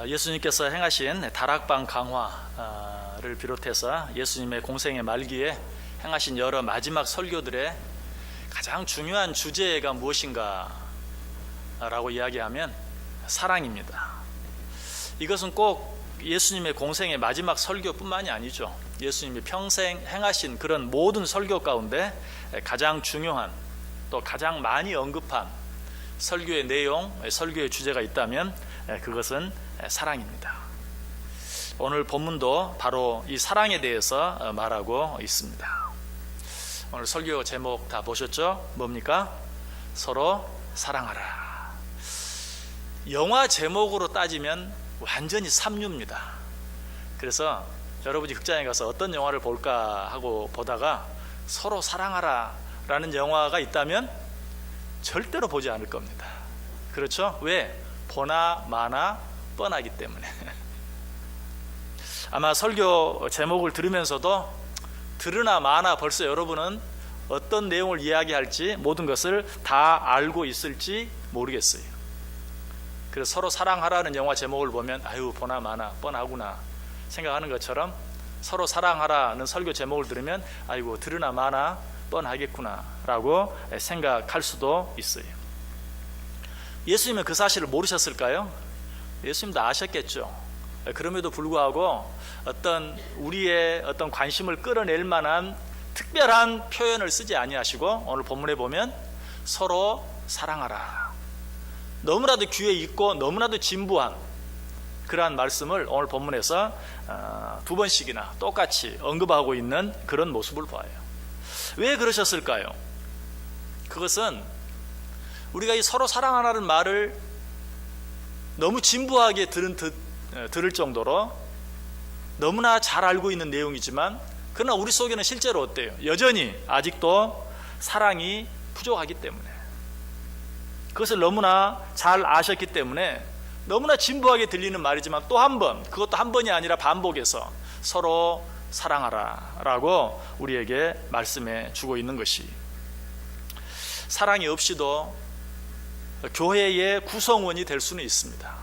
예수님께서 행하신 다락방 강화를 비롯해서 예수님의 공생의 말기에 행하신 여러 마지막 설교들의 가장 중요한 주제가 무엇인가 라고 이야기하면 사랑입니다. 이것은 꼭 예수님의 공생의 마지막 설교뿐만이 아니죠. 예수님이 평생 행하신 그런 모든 설교 가운데 가장 중요한, 또 가장 많이 언급한 설교의 내용, 설교의 주제가 있다면 그것은 사랑입니다. 오늘 본문도 바로 이 사랑에 대해서 말하고 있습니다. 오늘 설교 제목 다 보셨죠? 뭡니까? 서로 사랑하라. 영화 제목으로 따지면 완전히 삼류입니다. 그래서 여러분이 극장에 가서 어떤 영화를 볼까 하고 보다가 서로 사랑하라 라는 영화가 있다면 절대로 보지 않을 겁니다. 그렇죠? 왜? 보나 마나 뻔하기 때문에. 아마 설교 제목을 들으면서도 들으나 마나 벌써 여러분은 어떤 내용을 이야기할지 모든 것을 다 알고 있을지 모르겠어요. 그래서 서로 사랑하라는 영화 제목을 보면 아유 보나 마나 뻔하구나 생각하는 것처럼 서로 사랑하라는 설교 제목을 들으면 아이고 들으나 마나 뻔하겠구나 라고 생각할 수도 있어요. 예수님은 그 사실을 모르셨을까요? 예수님도 아셨겠죠. 그럼에도 불구하고 우리의 어떤 관심을 끌어낼 만한 특별한 표현을 쓰지 아니하시고 오늘 본문에 보면 서로 사랑하라. 너무나도 귀에 익고 너무나도 진부한 그러한 말씀을 오늘 본문에서 두 번씩이나 똑같이 언급하고 있는 그런 모습을 봐요. 왜 그러셨을까요? 그것은 우리가 이 서로 사랑하라는 말을 너무 진부하게 들을 정도로 너무나 잘 알고 있는 내용이지만 그러나 우리 속에는 실제로 어때요? 여전히 아직도 사랑이 부족하기 때문에, 그것을 너무나 잘 아셨기 때문에 너무나 진부하게 들리는 말이지만 또 한 번, 그것도 한 번이 아니라 반복해서 서로 사랑하라 라고 우리에게 말씀해 주고 있는 것이, 사랑이 없이도 교회의 구성원이 될 수는 있습니다.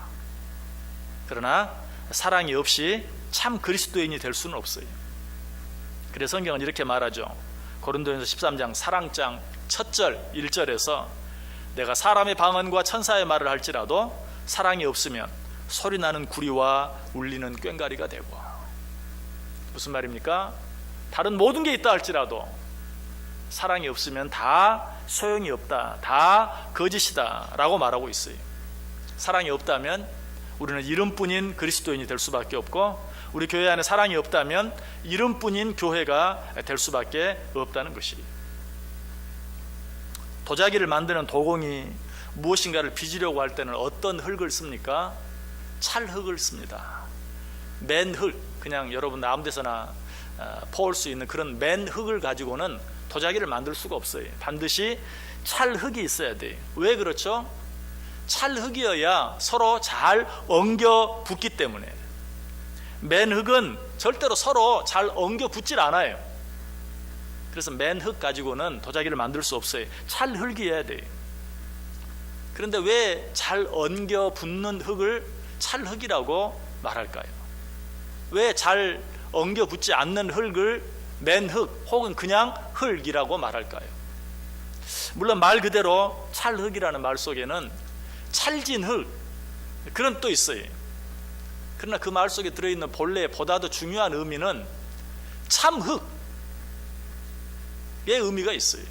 그러나 사랑이 없이 참 그리스도인이 될 수는 없어요. 그래서 성경은 이렇게 말하죠. 고린도전서 13장 사랑장 첫 절 1절에서 내가 사람의 방언과 천사의 말을 할지라도 사랑이 없으면 소리나는 구리와 울리는 꽹과리가 되고. 무슨 말입니까? 다른 모든 게 있다 할지라도 사랑이 없으면 다 소용이 없다, 다 거짓이다 라고 말하고 있어요. 사랑이 없다면 우리는 이름뿐인 그리스도인이 될 수밖에 없고, 우리 교회 안에 사랑이 없다면 이름뿐인 교회가 될 수밖에 없다는 것이. 도자기를 만드는 도공이 무엇인가를 빚으려고 할 때는 어떤 흙을 씁니까? 찰흙을 씁니다. 맨흙, 그냥 여러분 아무 데서나 퍼올 수 있는 그런 맨흙을 가지고는 도자기를 만들 수가 없어요. 반드시 찰흙이 있어야 돼요. 왜 그렇죠? 찰흙이어야 서로 잘 엉겨 붙기 때문에. 맨흙은 절대로 서로 잘 엉겨 붙질 않아요. 그래서 맨흙 가지고는 도자기를 만들 수 없어요. 찰흙이어야 돼요. 그런데 왜 잘 엉겨 붙는 흙을 찰흙이라고 말할까요? 왜 잘 엉겨 붙지 않는 흙을 맨흙 혹은 그냥 흙이라고 말할까요? 물론 말 그대로 찰흙이라는 말 속에는 찰진 흙, 그런 또 있어요. 그러나 그 말 속에 들어있는 본래 보다 더 중요한 의미는 참흙의 의미가 있어요.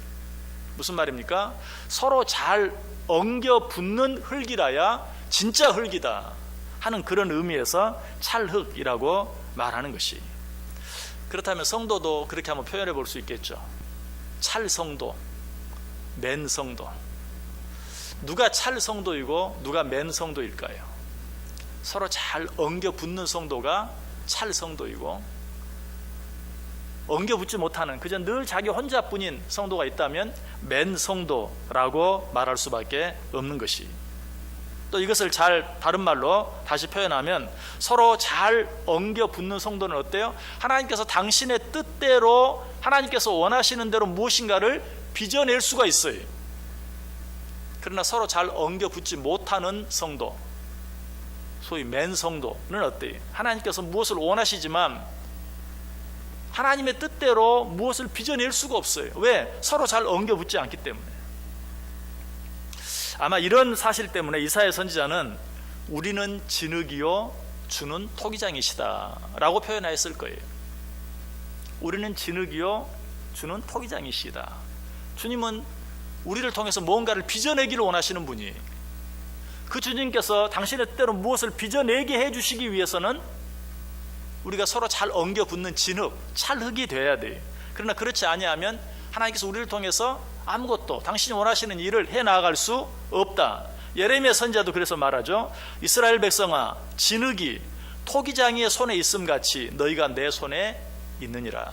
무슨 말입니까? 서로 잘 엉겨 붙는 흙이라야 진짜 흙이다 하는 그런 의미에서 찰흙이라고 말하는 것이. 그렇다면 성도도 그렇게 한번 표현해 볼 수 있겠죠. 찰성도, 맨성도. 누가 찰성도이고 누가 맨성도일까요? 서로 잘 엉겨 붙는 성도가 찰성도이고, 엉겨 붙지 못하는 그저 늘 자기 혼자뿐인 성도가 있다면 맨성도라고 말할 수밖에 없는 것이. 또 이것을 잘 다른 말로 다시 표현하면 서로 잘 엉겨 붙는 성도는 어때요? 하나님께서 당신의 뜻대로, 하나님께서 원하시는 대로 무엇인가를 빚어낼 수가 있어요. 그러나 서로 잘 엉겨 붙지 못하는 성도, 소위 맨성도는 어때요? 하나님께서 무엇을 원하시지만 하나님의 뜻대로 무엇을 빚어낼 수가 없어요. 왜? 서로 잘 엉겨붙지 않기 때문에. 아마 이런 사실 때문에 이사야 선지자는 우리는 진흙이요 주는 토기장이시다 라고 표현하였을 거예요. 우리는 진흙이요 주는 토기장이시다. 주님은 우리를 통해서 뭔가를 빚어내기를 원하시는 분이, 그 주님께서 당신의 뜻대로 무엇을 빚어내게 해주시기 위해서는 우리가 서로 잘 엉겨붙는 진흙, 찰흙이 되어야 돼요. 그러나 그렇지 아니하면 하나님께서 우리를 통해서 아무것도 당신이 원하시는 일을 해나갈 수 없다. 예레미야 선지자도 그래서 말하죠. 이스라엘 백성아, 진흙이 토기장이의 손에 있음 같이 너희가 내 손에 있느니라.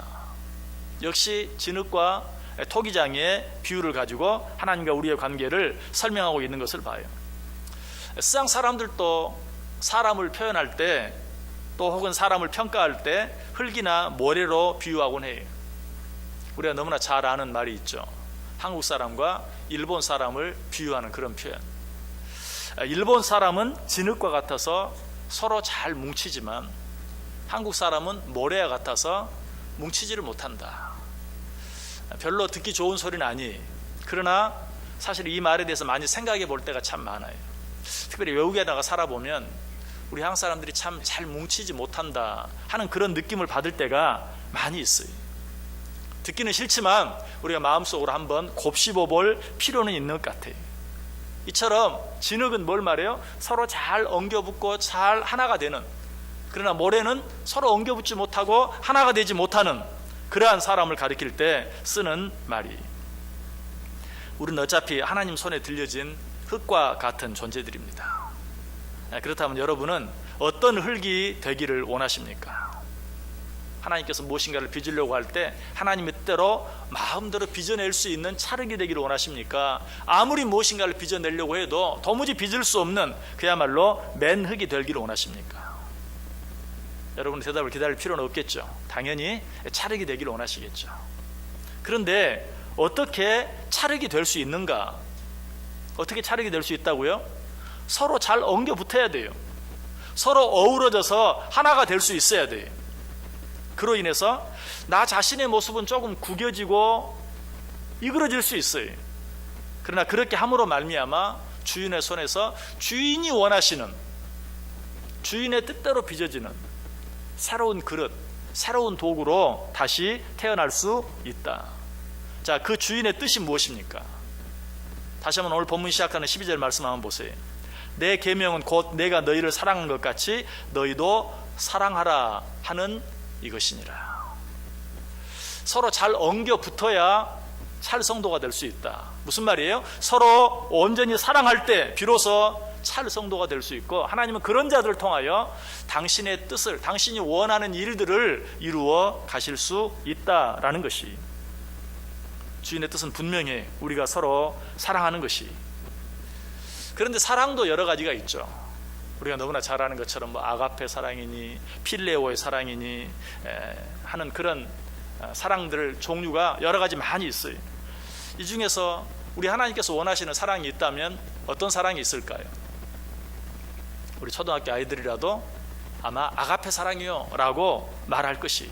역시 진흙과 토기장이의 비유를 가지고 하나님과 우리의 관계를 설명하고 있는 것을 봐요. 세상 사람들도 사람을 표현할 때, 또 혹은 사람을 평가할 때 흙이나 모래로 비유하곤 해요. 우리가 너무나 잘 아는 말이 있죠. 한국 사람과 일본 사람을 비유하는 그런 표현. 일본 사람은 진흙과 같아서 서로 잘 뭉치지만 한국 사람은 모래와 같아서 뭉치지를 못한다. 별로 듣기 좋은 소리는 아니, 그러나 사실 이 말에 대해서 많이 생각해 볼 때가 참 많아요. 특별히 외국에 나가 살아보면 우리 한국 사람들이 참 잘 뭉치지 못한다 하는 그런 느낌을 받을 때가 많이 있어요. 듣기는 싫지만 우리가 마음속으로 한번 곱씹어 볼 필요는 있는 것 같아요. 이처럼 진흙은 뭘 말해요? 서로 잘 엉겨붙고 잘 하나가 되는, 그러나 모래는 서로 엉겨붙지 못하고 하나가 되지 못하는 그러한 사람을 가리킬 때 쓰는 말이, 우리는 어차피 하나님 손에 들려진 흙과 같은 존재들입니다. 그렇다면 여러분은 어떤 흙이 되기를 원하십니까? 하나님께서 무엇인가를 빚으려고 할 때 하나님의 뜻대로 마음대로 빚어낼 수 있는 찰흙이 되기를 원하십니까? 아무리 무엇인가를 빚어내려고 해도 도무지 빚을 수 없는 그야말로 맨흙이 되기를 원하십니까? 여러분의 대답을 기다릴 필요는 없겠죠. 당연히 찰흙이 되기를 원하시겠죠. 그런데 어떻게 찰흙이 될 수 있는가? 어떻게 찰흙이 될 수 있다고요? 서로 잘 엉겨 붙어야 돼요. 서로 어우러져서 하나가 될 수 있어야 돼요. 그로 인해서 나 자신의 모습은 조금 구겨지고 이그러질 수 있어요. 그러나 그렇게 함으로 말미암아 주인의 손에서 주인이 원하시는, 주인의 뜻대로 빚어지는 새로운 그릇, 새로운 도구로 다시 태어날 수 있다. 자, 그 주인의 뜻이 무엇입니까? 다시 한번 오늘 본문 시작하는 12절 말씀 한번 보세요. 내 계명은 곧 내가 너희를 사랑한 것 같이 너희도 사랑하라 하는 이것이니라. 서로 잘 엉겨 붙어야 찰성도가 될 수 있다. 무슨 말이에요? 서로 온전히 사랑할 때 비로소 찰성도가 될 수 있고, 하나님은 그런 자들을 통하여 당신의 뜻을, 당신이 원하는 일들을 이루어 가실 수 있다라는 것이, 주인의 뜻은 분명히 우리가 서로 사랑하는 것이. 그런데 사랑도 여러 가지가 있죠. 우리가 너무나 잘 아는 것처럼 뭐 아가페 사랑이니 필레오의 사랑이니 하는 그런 사랑들 종류가 여러 가지 많이 있어요. 이 중에서 우리 하나님께서 원하시는 사랑이 있다면 어떤 사랑이 있을까요? 우리 초등학교 아이들이라도 아마 아가페 사랑이요 라고 말할 것이,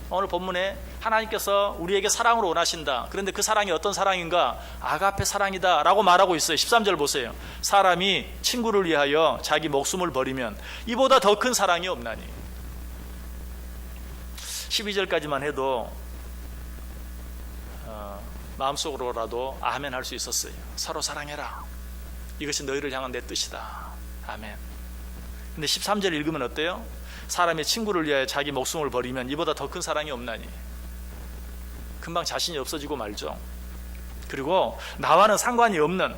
오늘 본문에 하나님께서 우리에게 사랑을 원하신다. 그런데 그 사랑이 어떤 사랑인가? 아가페 사랑이다 라고 말하고 있어요. 13절 보세요. 사람이 친구를 위하여 자기 목숨을 버리면 이보다 더 큰 사랑이 없나니. 12절까지만 해도 마음속으로라도 아멘 할 수 있었어요. 서로 사랑해라. 이것이 너희를 향한 내 뜻이다. 아멘. 근데 13절 읽으면 어때요? 사람이 친구를 위하여 자기 목숨을 버리면 이보다 더 큰 사랑이 없나니. 금방 자신이 없어지고 말죠. 그리고 나와는 상관이 없는,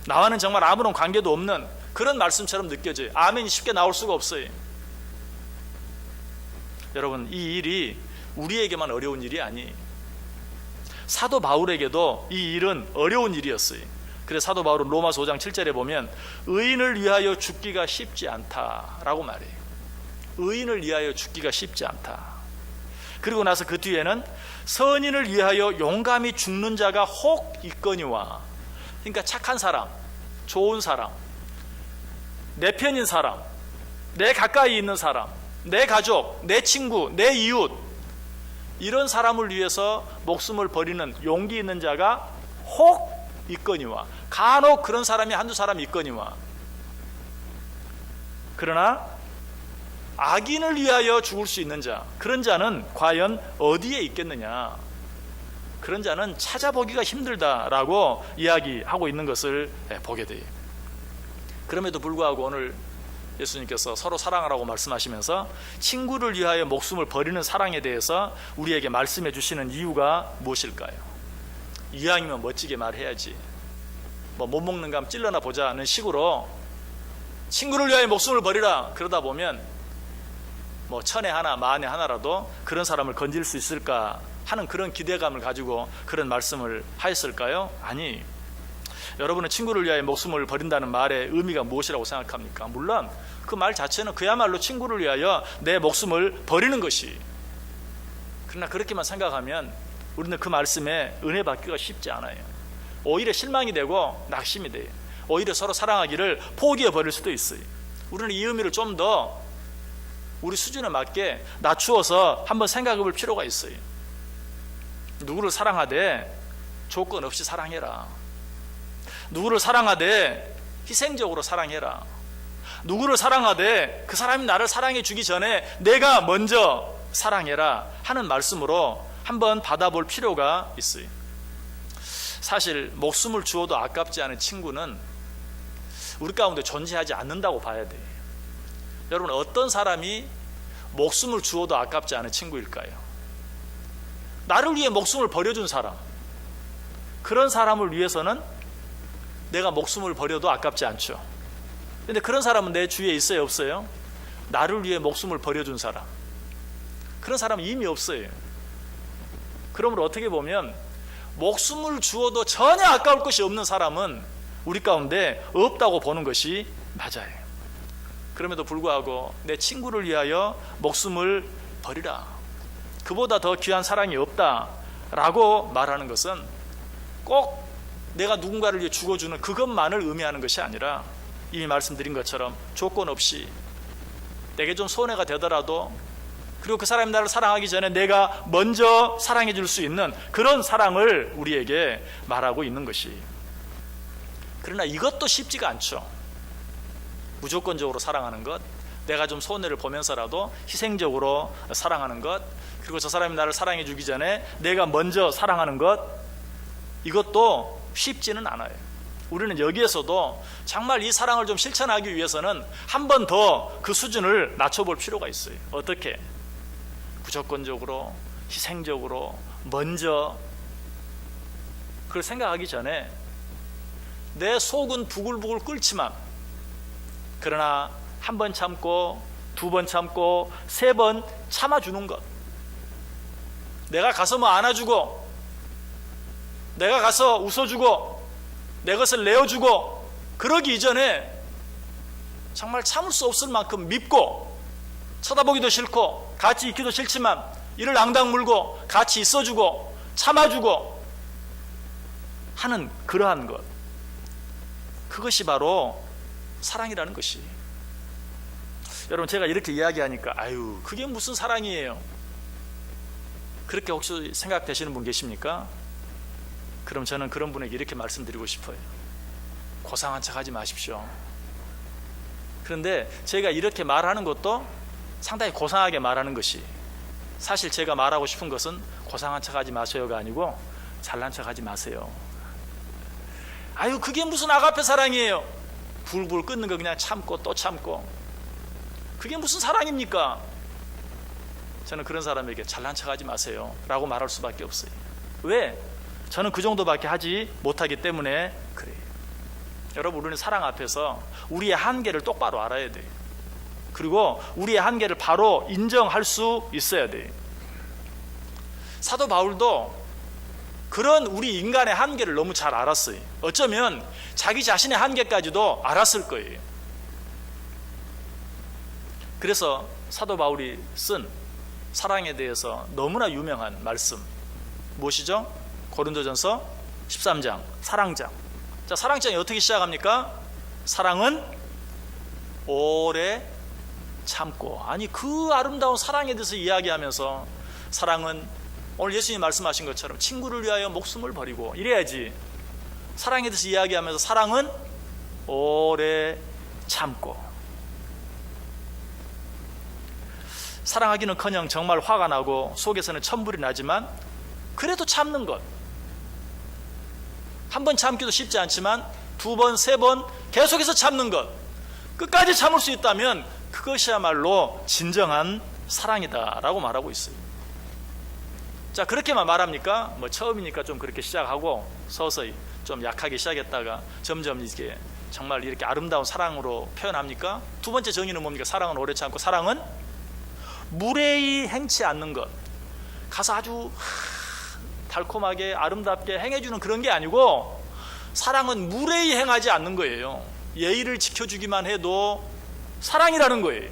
나와는 정말 아무런 관계도 없는 그런 말씀처럼 느껴져요. 아멘이 쉽게 나올 수가 없어요. 여러분, 이 일이 우리에게만 어려운 일이 아니에요. 사도 바울에게도 이 일은 어려운 일이었어요. 그래서 사도 바울은 로마서 5장 7절에 보면 의인을 위하여 죽기가 쉽지 않다라고 말해요. 의인을 위하여 죽기가 쉽지 않다. 그리고 나서 그 뒤에는 선인을 위하여 용감히 죽는 자가 혹 있거니와. 그러니까 착한 사람, 좋은 사람, 내 편인 사람, 내 가까이 있는 사람, 내 가족, 내 친구, 내 이웃, 이런 사람을 위해서 목숨을 버리는 용기 있는 자가 혹 있거니와, 간혹 그런 사람이 한두 사람 있거니와. 그러나 악인을 위하여 죽을 수 있는 자, 그런 자는 과연 어디에 있겠느냐? 그런 자는 찾아보기가 힘들다라고 이야기하고 있는 것을 보게 돼요. 그럼에도 불구하고 오늘 예수님께서 서로 사랑하라고 말씀하시면서 친구를 위하여 목숨을 버리는 사랑에 대해서 우리에게 말씀해 주시는 이유가 무엇일까요? 이왕이면 멋지게 말해야지, 뭐 못 먹는 감 찔러나 보자는 식으로 친구를 위하여 목숨을 버리라, 그러다 보면 뭐 천에 하나 만에 하나라도 그런 사람을 건질 수 있을까 하는 그런 기대감을 가지고 그런 말씀을 하였을까요? 아니, 여러분은 친구를 위하여 목숨을 버린다는 말의 의미가 무엇이라고 생각합니까? 물론 그 말 자체는 그야말로 친구를 위하여 내 목숨을 버리는 것이, 그러나 그렇게만 생각하면 우리는 그 말씀에 은혜 받기가 쉽지 않아요. 오히려 실망이 되고 낙심이 돼요. 오히려 서로 사랑하기를 포기해 버릴 수도 있어요. 우리는 이 의미를 좀 더 우리 수준에 맞게 낮추어서 한번 생각해 볼 필요가 있어요. 누구를 사랑하되 조건 없이 사랑해라. 누구를 사랑하되 희생적으로 사랑해라. 누구를 사랑하되 그 사람이 나를 사랑해 주기 전에 내가 먼저 사랑해라 하는 말씀으로 한번 받아볼 필요가 있어요. 사실 목숨을 주어도 아깝지 않은 친구는 우리 가운데 존재하지 않는다고 봐야 돼요. 여러분, 어떤 사람이 목숨을 주어도 아깝지 않은 친구일까요? 나를 위해 목숨을 버려준 사람, 그런 사람을 위해서는 내가 목숨을 버려도 아깝지 않죠. 그런데 그런 사람은 내 주위에 있어요, 없어요? 나를 위해 목숨을 버려준 사람, 그런 사람은 이미 없어요. 그러므로 어떻게 보면 목숨을 주어도 전혀 아까울 것이 없는 사람은 우리 가운데 없다고 보는 것이 맞아요. 그럼에도 불구하고 내 친구를 위하여 목숨을 버리라, 그보다 더 귀한 사랑이 없다라고 말하는 것은 꼭 내가 누군가를 위해 죽어주는 그것만을 의미하는 것이 아니라, 이미 말씀드린 것처럼 조건 없이 내게 좀 손해가 되더라도, 그리고 그 사람이 나를 사랑하기 전에 내가 먼저 사랑해 줄 수 있는 그런 사랑을 우리에게 말하고 있는 것이. 그러나 이것도 쉽지가 않죠. 무조건적으로 사랑하는 것, 내가 좀 손해를 보면서라도 희생적으로 사랑하는 것, 그리고 저 사람이 나를 사랑해 주기 전에 내가 먼저 사랑하는 것, 이것도 쉽지는 않아요. 우리는 여기에서도 정말 이 사랑을 좀 실천하기 위해서는 한 번 더 그 수준을 낮춰볼 필요가 있어요. 어떻게? 무조건적으로, 희생적으로, 먼저. 그걸 생각하기 전에 내 속은 부글부글 끓지만, 그러나 한 번 참고, 두 번 참고, 세 번 참아주는 것, 내가 가서 뭐 안아주고, 내가 가서 웃어주고, 내 것을 내어주고, 그러기 이전에 정말 참을 수 없을 만큼 밉고, 쳐다보기도 싫고 같이 있기도 싫지만 이를 앙당 물고 같이 있어주고 참아주고 하는 그러한 것, 그것이 바로 사랑이라는 것이. 여러분, 제가 이렇게 이야기하니까 아유, 그게 무슨 사랑이에요, 그렇게 혹시 생각되시는 분 계십니까? 그럼 저는 그런 분에게 이렇게 말씀드리고 싶어요. 고상한 척 하지 마십시오. 그런데 제가 이렇게 말하는 것도 상당히 고상하게 말하는 것이, 사실 제가 말하고 싶은 것은 고상한 척 하지 마세요가 아니고 잘난 척 하지 마세요. 아유, 그게 무슨 아가페 사랑이에요, 불불 끓는 거 그냥 참고 또 참고, 그게 무슨 사랑입니까? 저는 그런 사람에게 잘난 척 하지 마세요 라고 말할 수밖에 없어요. 왜? 저는 그 정도밖에 하지 못하기 때문에 그래요. 여러분, 우리는 사랑 앞에서 우리의 한계를 똑바로 알아야 돼요. 그리고 우리의 한계를 바로 인정할 수 있어야 돼요. 사도 바울도 그런 우리 인간의 한계를 너무 잘 알았어요. 어쩌면 자기 자신의 한계까지도 알았을 거예요. 그래서 사도 바울이 쓴 사랑에 대해서 너무나 유명한 말씀 무엇이죠? 고린도전서 13장 사랑장. 자, 사랑장이 어떻게 시작합니까? 사랑은 오래 참고. 아니, 그 아름다운 사랑에 대해서 이야기하면서 사랑은 오늘 예수님이 말씀하신 것처럼 친구를 위하여 목숨을 버리고 이래야지. 사랑에 대해서 이야기하면서 사랑은 오래 참고. 사랑하기는커녕 정말 화가 나고 속에서는 천불이 나지만 그래도 참는 것. 한 번 참기도 쉽지 않지만 두 번, 세 번 계속해서 참는 것. 끝까지 참을 수 있다면 그것이야말로 진정한 사랑이다라고 말하고 있어요. 자, 그렇게만 말합니까? 뭐 처음이니까 좀 그렇게 시작하고 서서히 좀 약하게 시작했다가 점점 이게 정말 이렇게 아름다운 사랑으로 표현합니까? 두 번째 정의는 뭡니까? 사랑은 오래 참고, 사랑은 무례히 행치 않는 것. 가서 아주 달콤하게 아름답게 행해주는 그런 게 아니고, 사랑은 무례히 행하지 않는 거예요. 예의를 지켜주기만 해도 사랑이라는 거예요.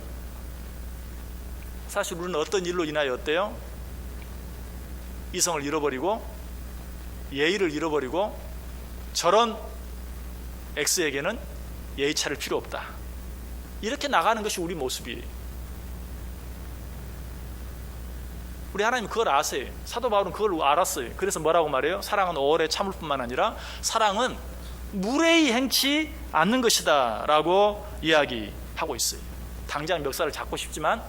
사실 우리는 어떤 일로 인하여 어때요? 이성을 잃어버리고 예의를 잃어버리고 저런 X에게는 예의 차릴 필요 없다, 이렇게 나가는 것이 우리 모습이에요. 우리 하나님 그걸 아세요. 사도 바울은 그걸 알았어요. 그래서 뭐라고 말해요? 사랑은 오래 참을 뿐만 아니라 사랑은 무례히 행치 않는 것이다 라고 이야기하고 있어요. 당장 멱살을 잡고 싶지만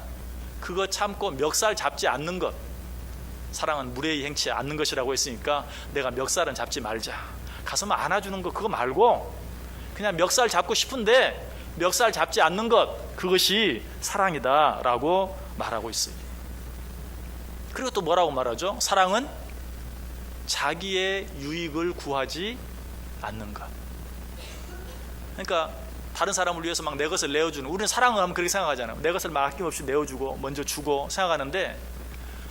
그거 참고 멱살 잡지 않는 것, 사랑은 무례히 행치 않는 것이라고 했으니까 내가 멱살은 잡지 말자, 가서 안아주는 거 그거 말고 그냥 멱살 잡고 싶은데 멱살 잡지 않는 것, 그것이 사랑이다 라고 말하고 있어요. 그리고 또 뭐라고 말하죠? 사랑은 자기의 유익을 구하지 않는 것. 그러니까 다른 사람을 위해서 막 내 것을 내어주는, 우리는 사랑을 하면 그렇게 생각하잖아요. 내 것을 막 아낌없이 내어주고 먼저 주고 생각하는데,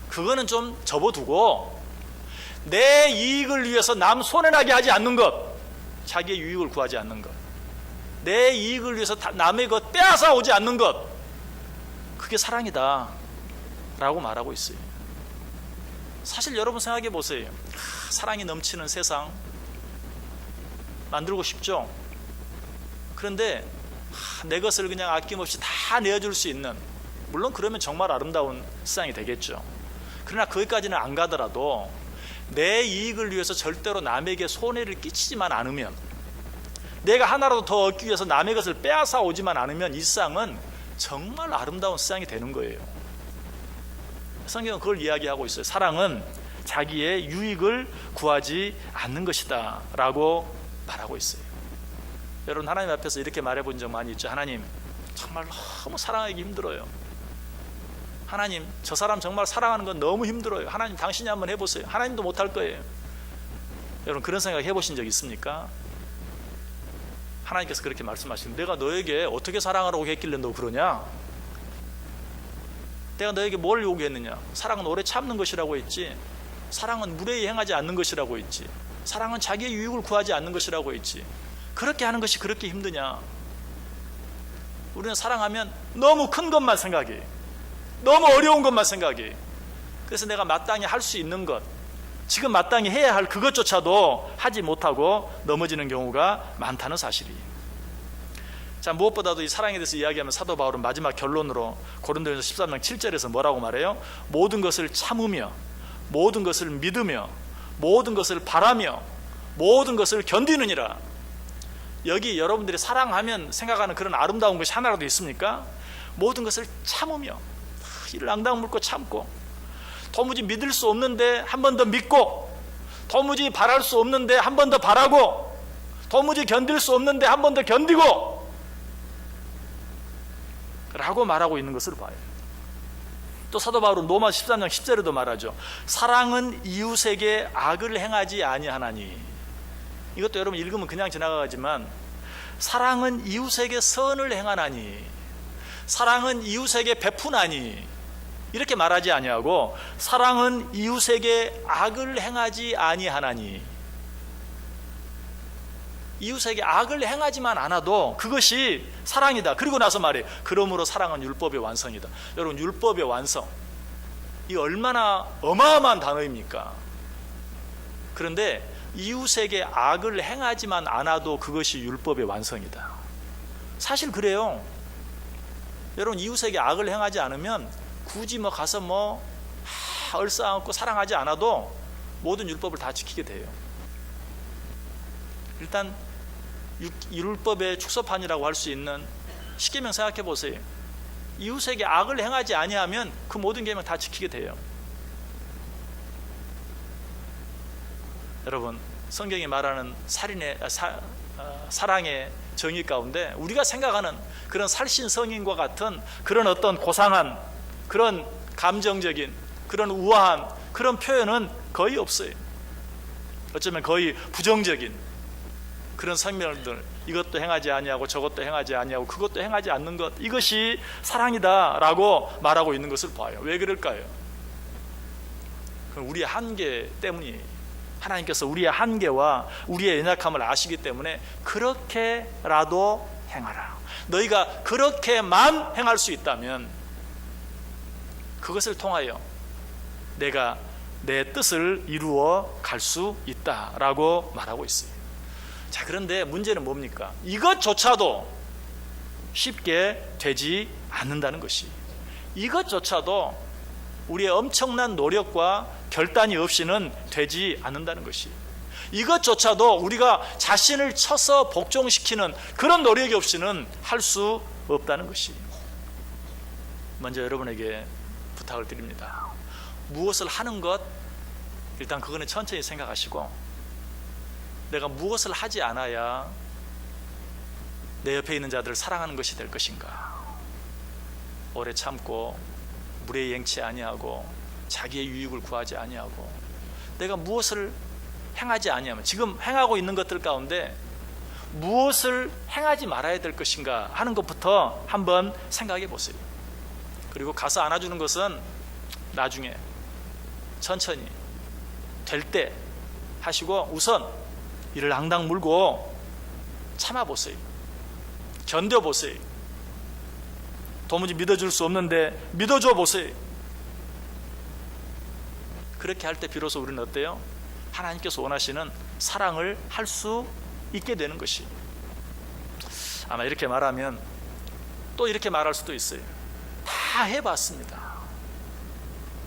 그거는 좀 접어두고 내 이익을 위해서 남 손해나게 하지 않는 것, 자기의 유익을 구하지 않는 것, 내 이익을 위해서 남의 것 빼앗아 오지 않는 것, 그게 사랑이다 라고 말하고 있어요. 사실 여러분 생각해 보세요. 사랑이 넘치는 세상 만들고 싶죠? 그런데 내 것을 그냥 아낌없이 다 내어줄 수 있는, 물론 그러면 정말 아름다운 세상이 되겠죠. 그러나 거기까지는 안 가더라도 내 이익을 위해서 절대로 남에게 손해를 끼치지만 않으면, 내가 하나라도 더 얻기 위해서 남의 것을 빼앗아 오지만 않으면 이 세상은 정말 아름다운 세상이 되는 거예요. 성경은 그걸 이야기하고 있어요. 사랑은 자기의 유익을 구하지 않는 것이다 라고 말하고 있어요. 여러분, 하나님 앞에서 이렇게 말해본 적 많이 있죠. 하나님, 정말 너무 사랑하기 힘들어요. 하나님, 저 사람 정말 사랑하는 건 너무 힘들어요. 하나님, 당신이 한번 해보세요. 하나님도 못할 거예요. 여러분, 그런 생각 해보신 적 있습니까? 하나님께서 그렇게 말씀하시는, 내가 너에게 어떻게 사랑하라고 했길래 너 그러냐? 내가 너에게 뭘 요구했느냐? 사랑은 오래 참는 것이라고 했지, 사랑은 무례히 행하지 않는 것이라고 했지, 사랑은 자기의 유익을 구하지 않는 것이라고 했지, 그렇게 하는 것이 그렇게 힘드냐? 우리는 사랑하면 너무 큰 것만 생각해, 너무 어려운 것만 생각해. 그래서 내가 마땅히 할 수 있는 것, 지금 마땅히 해야 할 그것조차도 하지 못하고 넘어지는 경우가 많다는 사실이에요. 자, 무엇보다도 이 사랑에 대해서 이야기하면 사도 바울은 마지막 결론으로 고린도전서 13장 7절에서 뭐라고 말해요? 모든 것을 참으며, 모든 것을 믿으며, 모든 것을 바라며, 모든 것을 견디느니라. 여기 여러분들이 사랑하면 생각하는 그런 아름다운 것이 하나라도 있습니까? 모든 것을 참으며, 이를 앙당 물고 참고, 도무지 믿을 수 없는데 한 번 더 믿고, 도무지 바랄 수 없는데 한 번 더 바라고, 도무지 견딜 수 없는데 한 번 더 견디고 라고 말하고 있는 것을 봐요. 또 사도 바울은 로마 13장 10절에도 말하죠. 사랑은 이웃에게 악을 행하지 아니하나니. 이것도 여러분 읽으면 그냥 지나가지만, 사랑은 이웃에게 선을 행하나니, 사랑은 이웃에게 베푸나니, 이렇게 말하지 아니하고 사랑은 이웃에게 악을 행하지 아니하나니. 이웃에게 악을 행하지만 않아도 그것이 사랑이다. 그리고 나서 말해, 그러므로 사랑은 율법의 완성이다. 여러분, 율법의 완성, 이 얼마나 어마어마한 단어입니까? 그런데 이웃에게 악을 행하지만 않아도 그것이 율법의 완성이다. 사실 그래요. 여러분, 이웃에게 악을 행하지 않으면 굳이 가서 얼싸안고 사랑하지 않아도 모든 율법을 다 지키게 돼요. 일단 율법의 축소판이라고 할 수 있는 십계명 생각해 보세요. 이웃에게 악을 행하지 아니하면 그 모든 계명 다 지키게 돼요. 여러분, 성경이 말하는 사랑의 정의 가운데 우리가 생각하는 그런 살신성인과 같은 그런 어떤 고상한 그런 감정적인 그런 우아한 그런 표현은 거의 없어요. 어쩌면 거의 부정적인 그런 성명들, 이것도 행하지 아니하고 저것도 행하지 아니하고 그것도 행하지 않는 것, 이것이 사랑이다라고 말하고 있는 것을 봐요. 왜 그럴까요? 그건 우리의 한계 때문이에요. 하나님께서 우리의 한계와 우리의 연약함을 아시기 때문에 그렇게라도 행하라. 너희가 그렇게만 행할 수 있다면 그것을 통하여 내가 내 뜻을 이루어 갈 수 있다라고 말하고 있어요. 자, 그런데 문제는 뭡니까? 이것조차도 쉽게 되지 않는다는 것이, 이것조차도 우리의 엄청난 노력과 결단이 없이는 되지 않는다는 것이, 이것조차도 우리가 자신을 쳐서 복종시키는 그런 노력이 없이는 할 수 없다는 것이. 먼저 여러분에게 부탁을 드립니다. 무엇을 하는 것, 일단 그거는 천천히 생각하시고, 내가 무엇을 하지 않아야 내 옆에 있는 자들을 사랑하는 것이 될 것인가? 오래 참고 무례행치 아니하고 자기의 유익을 구하지 아니하고, 내가 무엇을 행하지 아니하면, 지금 행하고 있는 것들 가운데 무엇을 행하지 말아야 될 것인가 하는 것부터 한번 생각해 보세요. 그리고 가서 안아주는 것은 나중에 천천히 될 때 하시고, 우선 이를 앙당 물고 참아보세요. 견뎌보세요. 도무지 믿어줄 수 없는데 믿어줘 보세요. 그렇게 할 때 비로소 우리는 어때요? 하나님께서 원하시는 사랑을 할 수 있게 되는 것이. 아마 이렇게 말하면 또 이렇게 말할 수도 있어요. 다 해봤습니다.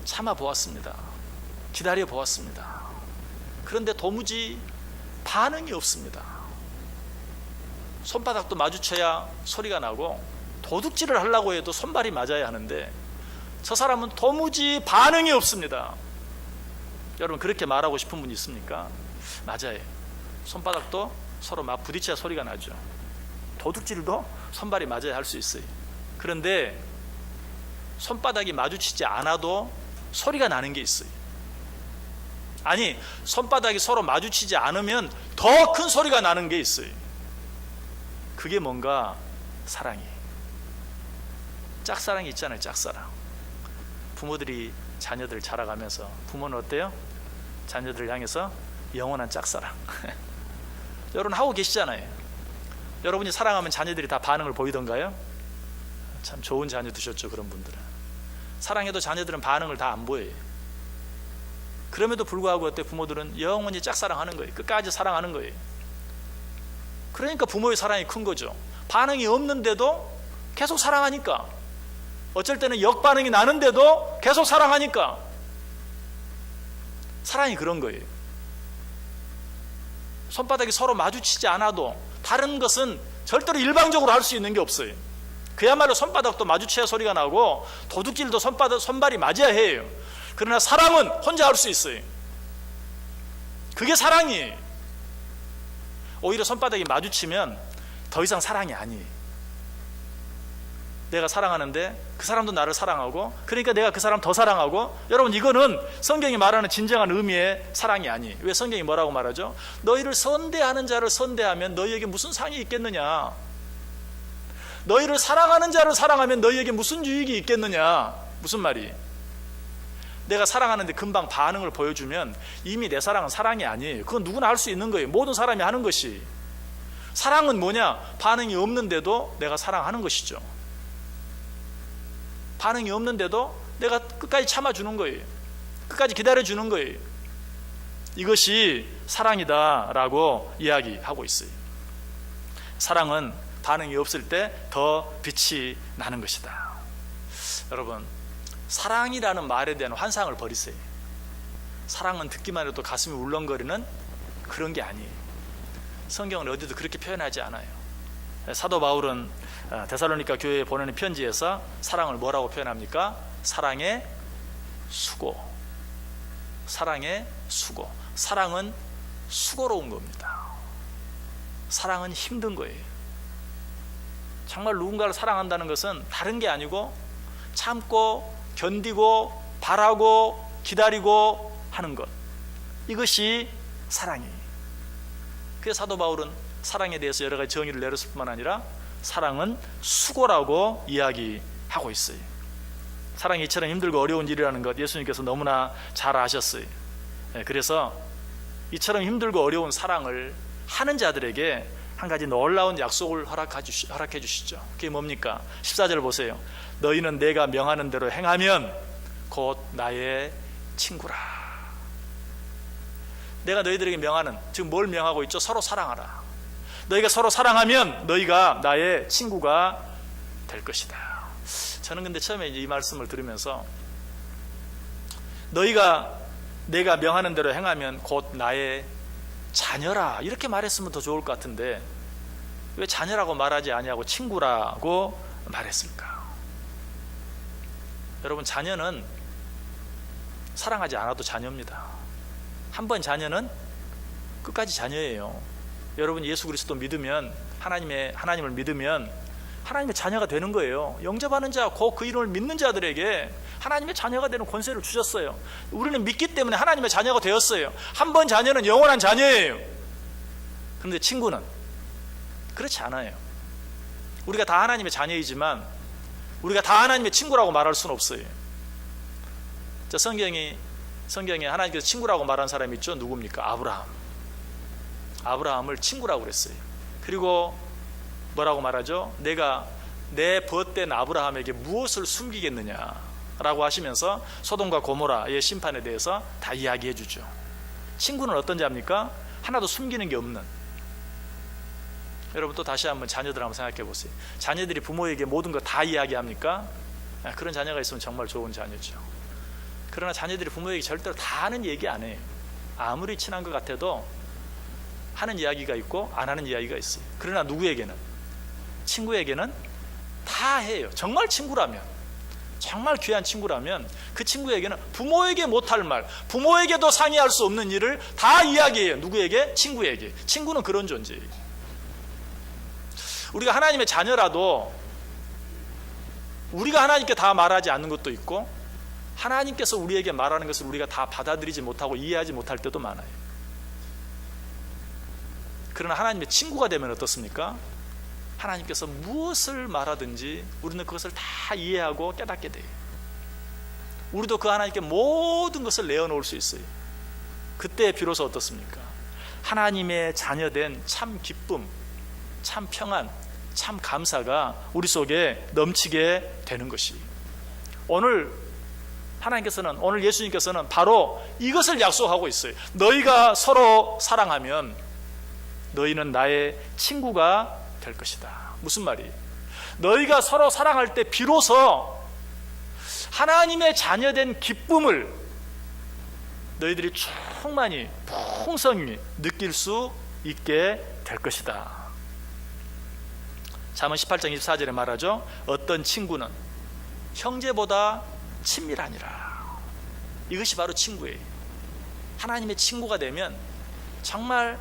참아보았습니다. 기다려보았습니다. 그런데 도무지 반응이 없습니다. 손바닥도 마주쳐야 소리가 나고, 도둑질을 하려고 해도 손발이 맞아야 하는데 저 사람은 도무지 반응이 없습니다. 여러분, 그렇게 말하고 싶은 분 있습니까? 맞아요. 손바닥도 서로 막 부딪혀야 소리가 나죠. 도둑질도 손발이 맞아야 할 수 있어요. 그런데 손바닥이 마주치지 않아도 소리가 나는 게 있어요. 아니, 손바닥이 서로 마주치지 않으면 더 큰 소리가 나는 게 있어요. 그게 뭔가 사랑이에요. 짝사랑이 있잖아요. 짝사랑. 부모들이 자녀들 자라가면서, 부모는 어때요? 자녀들을 향해서 영원한 짝사랑. 여러분 하고 계시잖아요. 여러분이 사랑하면 자녀들이 다 반응을 보이던가요? 참 좋은 자녀 두셨죠. 그런 분들은 사랑해도 자녀들은 반응을 다 안 보여요. 그럼에도 불구하고 어때? 부모들은 영원히 짝사랑하는 거예요. 끝까지 사랑하는 거예요. 그러니까 부모의 사랑이 큰 거죠. 반응이 없는데도 계속 사랑하니까, 어쩔 때는 역반응이 나는데도 계속 사랑하니까, 사랑이 그런 거예요. 손바닥이 서로 마주치지 않아도 다른 것은 절대로 일방적으로 할 수 있는 게 없어요. 그야말로 손바닥도 마주쳐야 소리가 나고, 도둑질도 손발이 맞아야 해요. 그러나 사랑은 혼자 할 수 있어요. 그게 사랑이에요. 오히려 손바닥이 마주치면 더 이상 사랑이 아니에요. 내가 사랑하는데 그 사람도 나를 사랑하고, 그러니까 내가 그 사람 더 사랑하고. 여러분, 이거는 성경이 말하는 진정한 의미의 사랑이 아니에요. 왜 성경이 뭐라고 말하죠? 너희를 선대하는 자를 선대하면 너희에게 무슨 상이 있겠느냐? 너희를 사랑하는 자를 사랑하면 너희에게 무슨 유익이 있겠느냐? 무슨 말이? 내가 사랑하는데 금방 반응을 보여주면 이미 내 사랑은 사랑이 아니에요. 그건 누구나 할 수 있는 거예요. 모든 사람이 하는 것이. 사랑은 뭐냐? 반응이 없는데도 내가 사랑하는 것이죠. 반응이 없는데도 내가 끝까지 참아주는 거예요. 끝까지 기다려주는 거예요. 이것이 사랑이다라고 이야기하고 있어요. 사랑은 반응이 없을 때 더 빛이 나는 것이다. 여러분, 사랑이라는 말에 대한 환상을 버리세요. 사랑은 듣기만 해도 가슴이 울렁거리는 그런 게 아니에요. 성경은 어디도 그렇게 표현하지 않아요. 사도 바울은 데살로니가 교회에 보내는 편지에서 사랑을 뭐라고 표현합니까? 사랑의 수고. 사랑의 수고. 사랑은 수고로운 겁니다. 사랑은 힘든 거예요. 정말 누군가를 사랑한다는 것은 다른 게 아니고 참고 견디고 바라고 기다리고 하는 것, 이것이 사랑이에요. 그래서 사도 바울은 사랑에 대해서 여러 가지 정의를 내렸을 뿐만 아니라 사랑은 수고라고 이야기하고 있어요. 사랑이 이처럼 힘들고 어려운 일이라는 것 예수님께서 너무나 잘 아셨어요. 그래서 이처럼 힘들고 어려운 사랑을 하는 자들에게 한 가지 놀라운 약속을 허락해 주시죠. 그게 뭡니까? 14절 보세요. 너희는 내가 명하는 대로 행하면 곧 나의 친구라. 내가 너희들에게 명하는, 지금 뭘 명하고 있죠? 서로 사랑하라. 너희가 서로 사랑하면 너희가 나의 친구가 될 것이다. 저는 근데 처음에 이 말씀을 들으면서 내가 명하는 대로 행하면 곧 나의 자녀라 이렇게 말했으면 더 좋을 것 같은데 왜 자녀라고 말하지 아니하고 친구라고 말했을까? 여러분, 자녀는 사랑하지 않아도 자녀입니다. 한 번 자녀는 끝까지 자녀예요. 여러분, 예수 그리스도 믿으면 하나님을 믿으면 하나님의 자녀가 되는 거예요. 영접하는 자, 곧 그 이름을 믿는 자들에게 하나님의 자녀가 되는 권세를 주셨어요. 우리는 믿기 때문에 하나님의 자녀가 되었어요. 한 번 자녀는 영원한 자녀예요. 그런데 친구는 그렇지 않아요. 우리가 다 하나님의 자녀이지만 우리가 다 하나님의 친구라고 말할 수는 없어요. 성경에 하나님께서 친구라고 말한 사람이 있죠. 누굽니까? 아브라함을 친구라고 그랬어요. 그리고 뭐라고 말하죠? 내가 내 벗된 아브라함에게 무엇을 숨기겠느냐라고 하시면서 소돔과 고모라의 심판에 대해서 다 이야기해 주죠. 친구는 어떤 자입니까? 하나도 숨기는 게 없는. 여러분, 또 다시 한번 자녀들 한번 생각해 보세요. 자녀들이 부모에게 모든 거 다 이야기합니까? 그런 자녀가 있으면 정말 좋은 자녀죠. 그러나 자녀들이 부모에게 절대로 다 하는 얘기 안 해요. 아무리 친한 것 같아도 하는 이야기가 있고 안 하는 이야기가 있어요. 그러나 누구에게는? 친구에게는 다 해요. 정말 친구라면, 정말 귀한 친구라면 그 친구에게는 부모에게 못할 말, 부모에게도 상의할 수 없는 일을 다 이야기해요. 누구에게? 친구에게. 친구는 그런 존재예요. 우리가 하나님의 자녀라도 우리가 하나님께 다 말하지 않는 것도 있고 하나님께서 우리에게 말하는 것을 우리가 다 받아들이지 못하고 이해하지 못할 때도 많아요. 그러나 하나님의 친구가 되면 어떻습니까? 하나님께서 무엇을 말하든지 우리는 그것을 다 이해하고 깨닫게 돼요. 우리도 그 하나님께 모든 것을 내어놓을 수 있어요. 그때 비로소 어떻습니까? 하나님의 자녀된 참 기쁨, 참 평안, 참 감사가 우리 속에 넘치게 되는 것이. 오늘 예수님께서는 바로 이것을 약속하고 있어요. 너희가 서로 사랑하면 너희는 나의 친구가 될 것이다. 무슨 말이에요? 너희가 서로 사랑할 때 비로소 하나님의 자녀된 기쁨을 너희들이 충만히 풍성히 느낄 수 있게 될 것이다. 잠언 18장 24절에 말하죠. 어떤 친구는 형제보다 친밀하니라. 이것이 바로 친구예요. 하나님의 친구가 되면 정말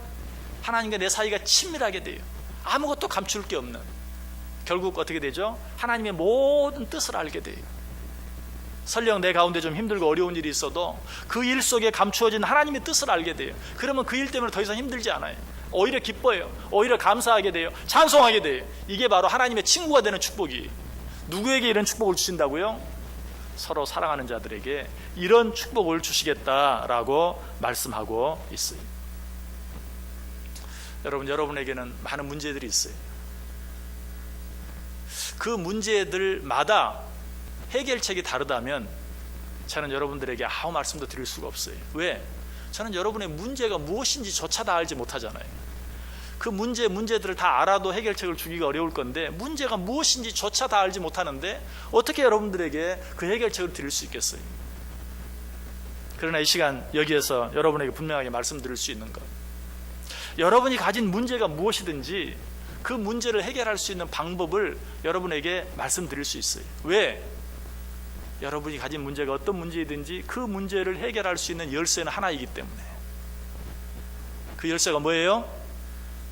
하나님과 내 사이가 친밀하게 돼요. 아무것도 감출 게 없는. 결국 어떻게 되죠? 하나님의 모든 뜻을 알게 돼요. 설령 내 가운데 좀 힘들고 어려운 일이 있어도 그 일 속에 감추어진 하나님의 뜻을 알게 돼요. 그러면 그 일 때문에 더 이상 힘들지 않아요. 오히려 기뻐요. 오히려 감사하게 돼요. 찬송하게 돼요. 이게 바로 하나님의 친구가 되는 축복이. 누구에게 이런 축복을 주신다고요? 서로 사랑하는 자들에게 이런 축복을 주시겠다라고 말씀하고 있어요. 여러분에게는 많은 문제들이 있어요. 그 문제들마다 해결책이 다르다면 저는 여러분들에게 아무 말씀도 드릴 수가 없어요. 왜? 저는 여러분의 문제가 무엇인지 조차 다 알지 못하잖아요. 그 문제들을 다 알아도 해결책을 주기가 어려울 건데 문제가 무엇인지조차 다 알지 못하는데 어떻게 여러분들에게 그 해결책을 드릴 수 있겠어요? 그러나 이 시간 여기에서 여러분에게 분명하게 말씀드릴 수 있는 것, 여러분이 가진 문제가 무엇이든지 그 문제를 해결할 수 있는 방법을 여러분에게 말씀드릴 수 있어요. 왜? 여러분이 가진 문제가 어떤 문제이든지 그 문제를 해결할 수 있는 열쇠는 하나이기 때문에. 그 열쇠가 뭐예요?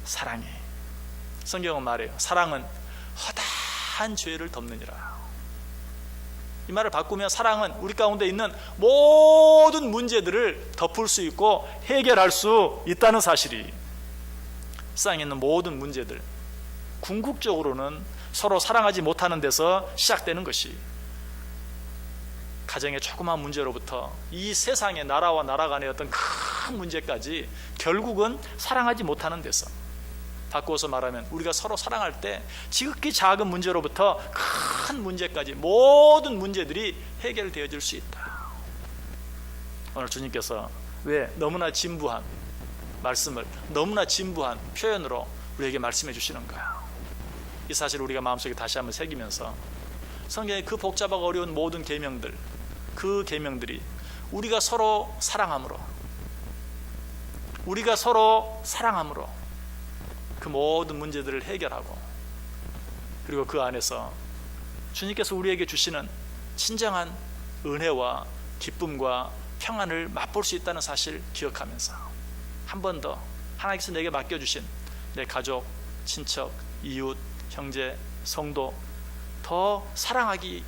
사랑이에요. 성경은 말해요. 사랑은 허다한 죄를 덮느니라. 이 말을 바꾸면 사랑은 우리 가운데 있는 모든 문제들을 덮을 수 있고 해결할 수 있다는 사실이, 세상에 있는 모든 문제들, 궁극적으로는 서로 사랑하지 못하는 데서 시작되는 것이, 가정의 조그마한 문제로부터 이 세상의 나라와 나라 간의 어떤 큰 문제까지 결국은 사랑하지 못하는 데서, 바꾸어서 말하면 우리가 서로 사랑할 때 지극히 작은 문제로부터 큰 문제까지 모든 문제들이 해결되어질 수 있다. 오늘 주님께서 왜 너무나 진부한 말씀을, 너무나 진부한 표현으로 우리에게 말씀해 주시는가? 이 사실을 우리가 마음속에 다시 한번 새기면서 성경의 그 복잡하고 어려운 모든 계명들, 그 계명들이 우리가 서로 사랑함으로 그 모든 문제들을 해결하고, 그리고 그 안에서 주님께서 우리에게 주시는 진정한 은혜와 기쁨과 평안을 맛볼 수 있다는 사실 기억하면서 한 번 더 하나님께서 내게 맡겨주신 내 가족, 친척, 이웃, 형제, 성도 더 사랑하기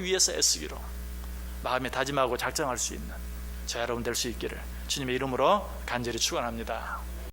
위해서 애쓰기로 마음에 다짐하고 작정할 수 있는 저 여러분 될 수 있기를 주님의 이름으로 간절히 축원합니다.